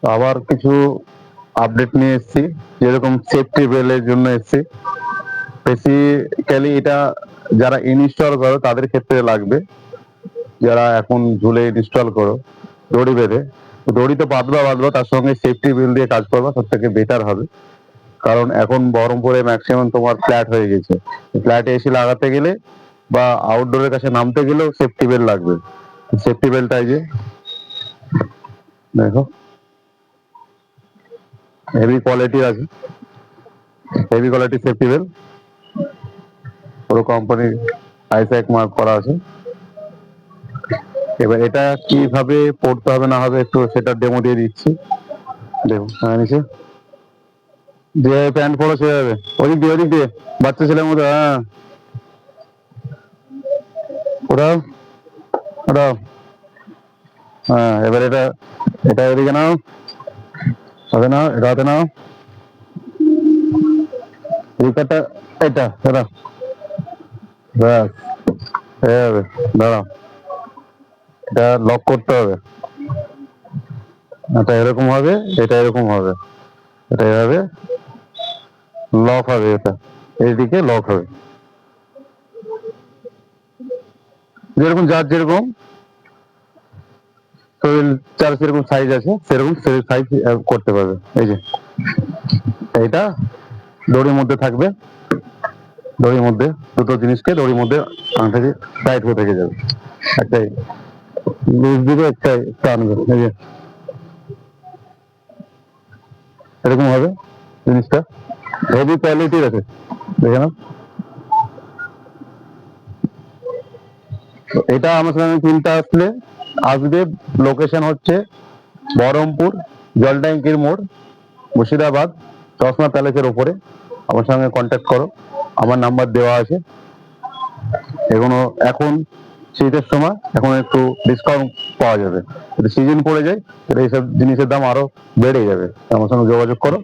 আবার কিছু আপডেট নিয়ে এসেছি, যেরকম সেফটি বেলের জন্য এসেছি। বেসিক্যালি এটা যারা ইনস্টল করো তাদের ক্ষেত্রে লাগবে, যারা এখন ঝুলে ইনস্টল করো দড়ি বেঁধে। দড়ি তো বাঁধবা, তার সঙ্গে সেফটি বেল দিয়ে কাজ করবা, সব থেকে বেটার হবে। কারণ এখন বহরমপুরে ম্যাক্সিমাম তোমার ফ্ল্যাট হয়ে গেছে, ফ্ল্যাটে এসে লাগাতে গেলে বা আউটডোরের কাছে নামতে গেলেও সেফটি বেল লাগবে। সেফটি বেলটাই যে দেখো হেভি কোয়ালিটি আছে, হেভি কোয়ালিটি সেফটি বেল, পুরো কোম্পানির আইস্যাক মার্ক করা আছে। এবার এটা কিভাবে পড়তে হবে না হবে একটু সেটা ডেমো দিয়ে দিচ্ছি। দেখুন নিচে যে প্যান্ট পরো সে যাবে, ওদিক দিয়ে বাচ্চা ছেলের মতো। হ্যাঁ ওরাও ওরাও। হ্যাঁ এবার এটা এটা এদিকে নাও, হবে না, এটা হাতে নাও, রিকারটা এটা দাঁড়া, ব্যাস হয়ে যাবে। দাঁড়াও, এটা লক করতে হবে। এটা এরকম হবে, এটা এরকম হবে, এটা এভাবে লক হবে, এটা এইদিকে লক হবে। যেরকম যার যেরকম শরীর, যার যেরকম সাইজ আছে সেরকম সাইজ করতে পারবে। এই যে এইটা দড়ির মধ্যে থাকবে, দড়ির মধ্যে দুটো জিনিসকে দড়ির মধ্যে আংটাকে টাইট হয়ে থেকে যাবে। একটাই লুজ দিবে, একটাই টানবে। এই যে এরকম হবে জিনিসটা, হেভি কোয়ালিটির আছে, দেখে নাও। এটা আমার সঙ্গে কিনতে আসলে আসবে, লোকেশন হচ্ছে বহরমপুর জলট্যাঙ্কির মোড়, মুর্শিদাবাদ, চশমা প্যালেসের ওপরে। আমার সঙ্গে কন্ট্যাক্ট করো, আমার নাম্বার দেওয়া আছে। এগুলো এখন শীতের সময় এখন একটু ডিসকাউন্ট পাওয়া যাবে, যদি সিজন পড়ে যায় তাহলে এইসব জিনিসের দাম আরো বেড়ে যাবে। আমার সঙ্গে যোগাযোগ করো,